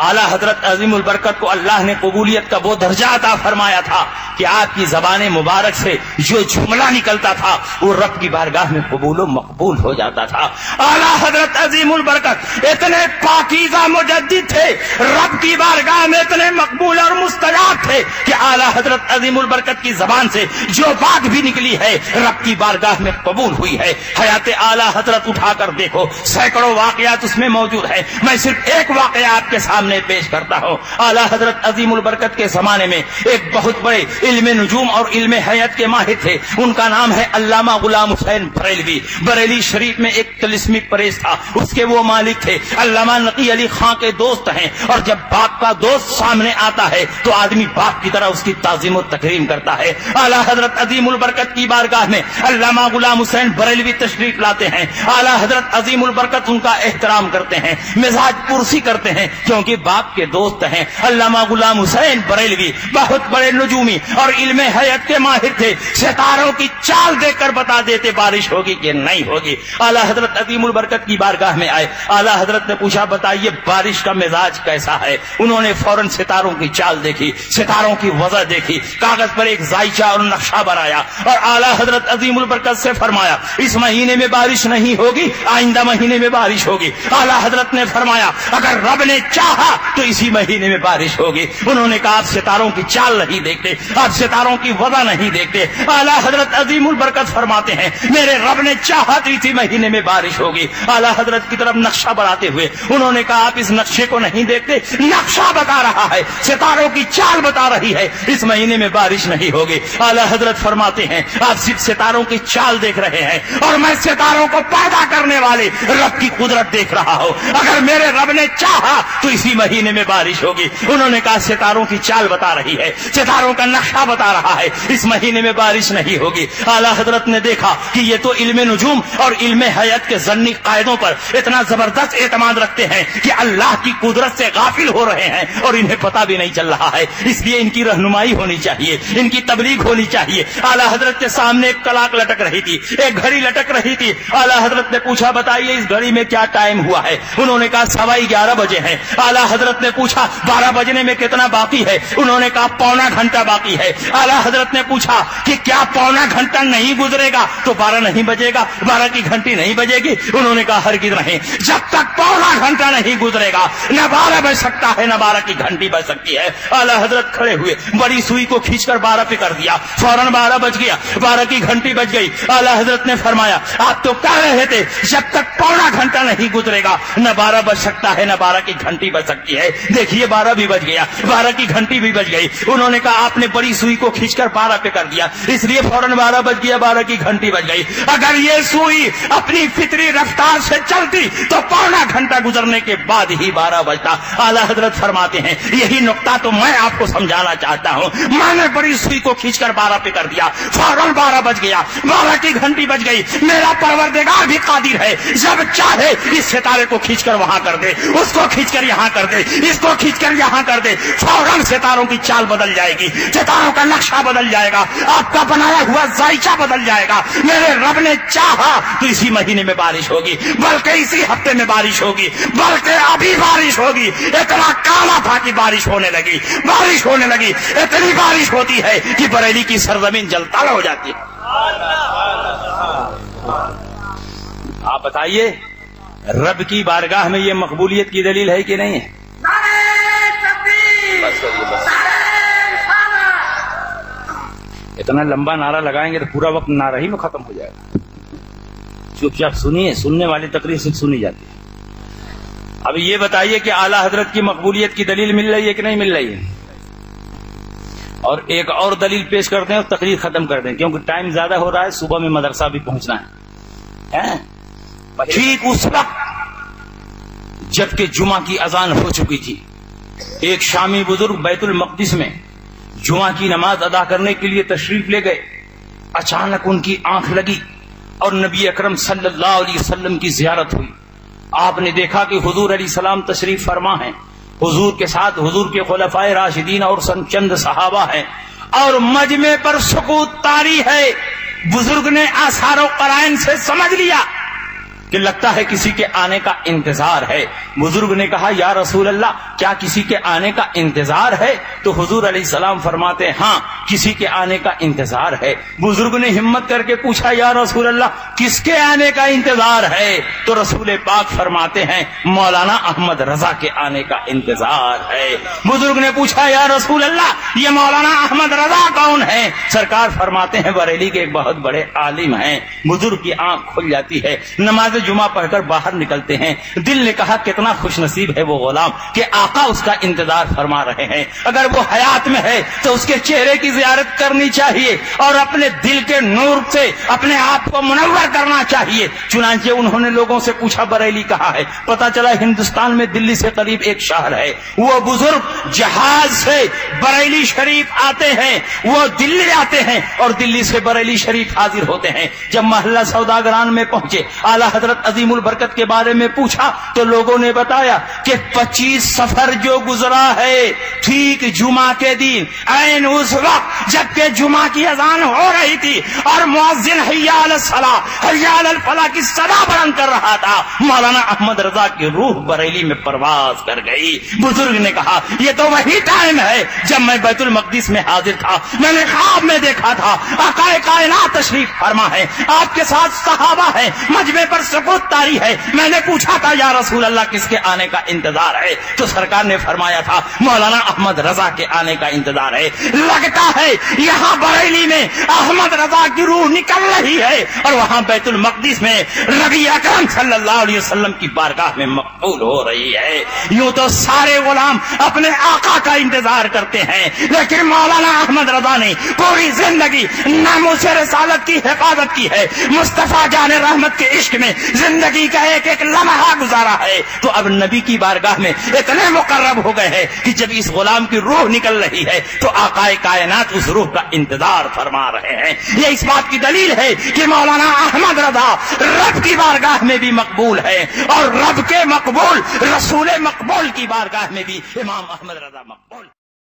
اعلیٰ حضرت عظیم البرکت کو اللہ نے قبولیت کا وہ درجہ عطا فرمایا تھا کہ آپ کی زبان مبارک سے جو جملہ نکلتا تھا وہ رب کی بارگاہ میں قبول و مقبول ہو جاتا تھا. اعلیٰ حضرت عظیم البرکت اتنے پاکیزہ مجدد تھے, رب کی بارگاہ میں اتنے مقبول اور مستجاب تھے کہ اعلیٰ حضرت عظیم البرکت کی زبان سے جو بات بھی نکلی ہے رب کی بارگاہ میں قبول ہوئی ہے. حیات اعلیٰ حضرت اٹھا کر دیکھو, سینکڑوں واقعات اس میں موجود ہیں. میں صرف ایک واقعہ آپ کے سامنے پیش کرتا ہوں. اعلیٰ حضرت عظیم البرکت کے زمانے میں ایک بہت بڑے علم نجوم اور علم حیات کے ماہر تھے. ان کا نام ہے علامہ غلام حسین بریلوی. بریلی شریف میں ایک طلسمی پریس تھا, اس کے وہ مالک تھے. علامہ نقی علی خان کے دوست ہیں, اور جب باپ کا دوست سامنے آتا ہے تو آدمی باپ کی طرح اس کی تعظیم و تکریم کرتا ہے. اعلیٰ حضرت عظیم البرکت کی بارگاہ میں علامہ غلام حسین بریلوی تشریف لاتے ہیں. اعلیٰ حضرت عظیم البرکت ان کا احترام کرتے ہیں, مزاج پرسی کرتے ہیں, کیونکہ باپ کے دوست ہیں. علامہ غلام حسین بریلوی بہت بڑے نجومی اور علم حیات کے ماہر تھے. ستاروں کی چال دیکھ کر بتا دیتے بارش ہوگی کہ نہیں ہوگی. اعلیٰ حضرت عظیم البرکت کی بارگاہ میں آئے. اعلیٰ حضرت نے پوچھا بتائیے بارش کا مزاج کیسا ہے. انہوں نے فوراً ستاروں کی چال دیکھی, ستاروں کی وضع دیکھی, کاغذ پر ایک ذائچہ اور نقشہ بنایا اور اعلیٰ حضرت عظیم البرکت سے فرمایا اس مہینے میں بارش نہیں ہوگی, آئندہ مہینے میں بارش ہوگی. اعلیٰ حضرت نے فرمایا اگر رب نے چاہا تو اسی مہینے میں بارش ہوگی. انہوں نے کہا آپ ستاروں کی چال نہیں دیکھتے, آپ ستاروں کی وضع نہیں دیکھتے. اعلیٰ حضرت عظیم البرکت فرماتے ہیں میرے رب نے چاہا تو اسی مہینے میں بارش ہوگی. اعلیٰ حضرت کی طرف نقشہ بناتے ہوئے انہوں نے کہا آپ اس نقشے کو نہیں دیکھتے, نقشہ بتا رہا ہے, ستاروں کی چال بتا رہی ہے, اس مہینے میں بارش نہیں ہوگی. اعلیٰ حضرت فرماتے ہیں آپ صرف ستاروں کی چال دیکھ رہے ہیں اور میں ستاروں کو پیدا کرنے والے رب کی قدرت دیکھ رہا ہوں. اگر میرے رب نے چاہا تو اسی مہینے میں بارش ہوگی. انہوں نے کہا ستاروں کی چال بتا رہی ہے, ستاروں کا نقشہ بتا رہا ہے, اس مہینے میں بارش نہیں ہوگی. اعلیٰ حضرت نے دیکھا کہ یہ تو علم نجوم اور علم حیات کے ضمنی قاعدوں پر اتنا زبردست اعتماد رکھتے ہیں کہ اللہ کی قدرت سے غافل ہو رہے ہیں اور انہیں پتہ بھی نہیں چل رہا ہے. اس لیے ان کی رہنمائی ہونی چاہیے, ان کی تبلیغ ہونی چاہیے. اعلیٰ حضرت کے سامنے ایک کلاک لٹک رہی تھی, ایک گھڑی لٹک رہی تھی. اعلیٰ حضرت نے پوچھا بتائیے اس گھڑی میں کیا ٹائم ہوا ہے. انہوں نے کہا 11:15 بجے ہیں. اعلیٰ حضرت نے پوچھا 12 بجنے میں کتنا باقی ہے. انہوں نے کہا پونا گھنٹہ باقی ہے. اعلیٰ حضرت نے پوچھا کہ کیا پونا گھنٹہ نہیں گزرے گا تو 12 نہیں بجے گا, 12 کی گھنٹی نہیں بجے گی. انہوں نے کہا ہرگز نہیں, جب تک پونا گھنٹہ نہیں گزرے گا نہ 12 بج سکتا ہے نہ 12 کی گھنٹی بج سکتی ہے. اعلیٰ حضرت کھڑے ہوئے, بڑی سوئی کو کھینچ کر 12 پہ کر دیا, فوراً 12 بج گیا, 12 کی گھنٹی بج گئی. اعلیٰ حضرت نے فرمایا آپ تو کہہ رہے تھے جب تک پونا گھنٹہ نہیں گزرے گا نہ 12 بج سکتا ہے نہ 12 کی گھنٹی بج سکتی ہے. دیکھیے 12 بھی بج گیا, 12 کی گھنٹی بھی بج گئی. انہوں نے کہا آپ نے بڑی سوئی کو کھینچ کر 12 پہ کر دیا, اس لیے فوراً 12 بج گیا, 12 کی گھنٹی بج گئی. اگر یہ سوئی اپنی فطری رفتار سے چلتی تو پونا گھنٹہ گزرنے کے بعد ہی 12 بجتا. اعلیٰ حضرت فرماتے ہیں یہی نقطہ تو میں آپ کو سمجھانا چاہتا ہوں. میں نے بڑی سوئی کو کھینچ کر 12 پہ کر دیا, فوراً 12 بج گیا, 12 کی گھنٹی بج گئی. میرا پروردگار بھی قادر ہے, جب چاہے اس ستارے کو کھینچ کر وہاں کر دے, اس کو کھینچ کر یہاں کر دے, اس کو کھینچ کر یہاں کر دے. فوراً ستاروں کی چال بدل جائے گی, ستاروں کا نقشہ بدل جائے گا, آپ کا بنایا ہوا ذائچہ بدل جائے گا. میرے رب نے چاہا تو اسی مہینے میں بارش ہوگی, بلکہ اسی ہفتے میں بارش ہوگی, بلکہ ابھی بارش ہوگی. اتنا کالا تھا کہ بارش ہونے لگی, بارش ہونے لگی. اتنی بارش ہوتی ہے کہ بریلی کی سرزمین جلتال ہو جاتی ہے. آپ بتائیے رب کی بارگاہ میں یہ مقبولیت کی دلیل ہے کہ نہیں ہے؟ اتنا لمبا نعرہ لگائیں گے تو پورا وقت نعرہ ہی میں ختم ہو جائے گا. چپ چاپ سنیے, سننے والی تقریر صرف سنی جاتی ہے. اب یہ بتائیے کہ اعلیٰ حضرت کی مقبولیت کی دلیل مل رہی ہے کہ نہیں مل رہی ہے؟ اور ایک اور دلیل پیش کرتے ہیں اور تقریر ختم کر دیں کیونکہ ٹائم زیادہ ہو رہا ہے, صبح میں مدرسہ بھی پہنچنا ہے. ٹھیک اس وقت جبکہ جمعہ کی اذان ہو چکی تھی, ایک شامی بزرگ بیت المقدس میں جمعہ کی نماز ادا کرنے کے لیے تشریف لے گئے. اچانک ان کی آنکھ لگی اور نبی اکرم صلی اللہ علیہ وسلم کی زیارت ہوئی. آپ نے دیکھا کہ حضور علیہ السلام تشریف فرما ہیں, حضور کے ساتھ حضور کے خلفائے راشدین اور چند صحابہ ہیں, اور مجمع پر سکوت طاری ہے. بزرگ نے آثار و قرائن سے سمجھ لیا کہ لگتا ہے کسی کے آنے کا انتظار ہے۔ بزرگ نے کہا یا رسول اللہ کیا کسی کے آنے کا انتظار ہے؟ تو حضور علیہ السلام فرماتے ہیں ہاں کسی کے آنے کا انتظار ہے۔ بزرگ نے ہمت کر کے پوچھا یا رسول اللہ کس کے آنے کا انتظار ہے؟ تو رسول پاک فرماتے ہیں مولانا احمد رضا کے آنے کا انتظار ہے۔ بزرگ نے پوچھا یا رسول اللہ یہ مولانا احمد رضا کون ہے؟ سرکار فرماتے ہیں بریلی کے ایک بہت بڑے عالم ہیں۔ بزرگ کی آنکھ کھل جاتی ہے، نماز جمعہ پڑھ کر باہر نکلتے ہیں۔ دل نے کہا کتنا خوش نصیب ہے وہ غلام کہ آقا اس کا انتظار فرما رہے ہیں، اگر وہ حیات میں ہے تو اس کے چہرے کی زیارت کرنی چاہیے اور اپنے دل کے نور سے اپنے آپ کو منور کرنا چاہیے۔ چنانچہ انہوں نے لوگوں سے پوچھا بریلی کہاں ہے؟ پتا چلا ہندوستان میں دلی سے قریب ایک شہر ہے۔ وہ بزرگ جہاز سے بریلی شریف آتے ہیں، وہ دلی آتے ہیں اور دلی سے بریلی شریف حاضر ہوتے ہیں۔ جب محلہ سوداگران میں پہنچے اعلی حضرت عظیم البرکت کے بارے میں پوچھا تو لوگوں نے بتایا کہ 25 سفر جو گزرا ہے ٹھیک جمعہ کے دن عین اس وقت جبکہ جمعہ کی اذان ہو رہی تھی اور مؤذن حی علی الصلاۃ حی علی الفلاح کی صدا بلند کر رہا تھا، مولانا احمد رضا کی روح بریلی میں پرواز کر گئی۔ بزرگ نے کہا یہ تو وہی ٹائم ہے جب میں بیت المقدس میں حاضر تھا، میں نے خواب میں دیکھا تھا آقا کائنات تشریف فرما ہے، آپ کے ساتھ صحابہ ہیں، مجمع پر سکوت طاری ہے۔ میں نے پوچھا تھا یا رسول اللہ کس کے آنے کا انتظار ہے؟ تو سرکار نے فرمایا تھا مولانا احمد رضا کے آنے کا انتظار ہے۔ لگتا ہے یہاں بریلی میں احمد رضا کی روح نکل رہی ہے اور وہاں بیت المقدس میں نبی اکرم صلی اللہ علیہ وسلم کی بارگاہ میں مقبول ہو رہی ہے۔ یوں تو سارے غلام اپنے آقا کا انتظار کرتے ہیں، لیکن مولانا احمد رضا نے پوری زندگی ناموس رسالت کی حفاظت کی ہے، مصطفیٰ جان رحمت کے عشق میں زندگی کا ایک ایک لمحہ گزارا ہے۔ تو اب نبی کی بارگاہ میں اتنے مقرب ہو گئے ہیں کہ جب اس غلام کی روح نکل رہی ہے تو آقا کائنات اس روح کا انتظار فرما رہے ہیں۔ یہ اس بات کی دلیل ہے کہ مولانا احمد رضا رب کی بارگاہ میں بھی مقبول ہے اور رب کے مقبول رسول مقبول کی بارگاہ میں بھی امام احمد رضا مقبول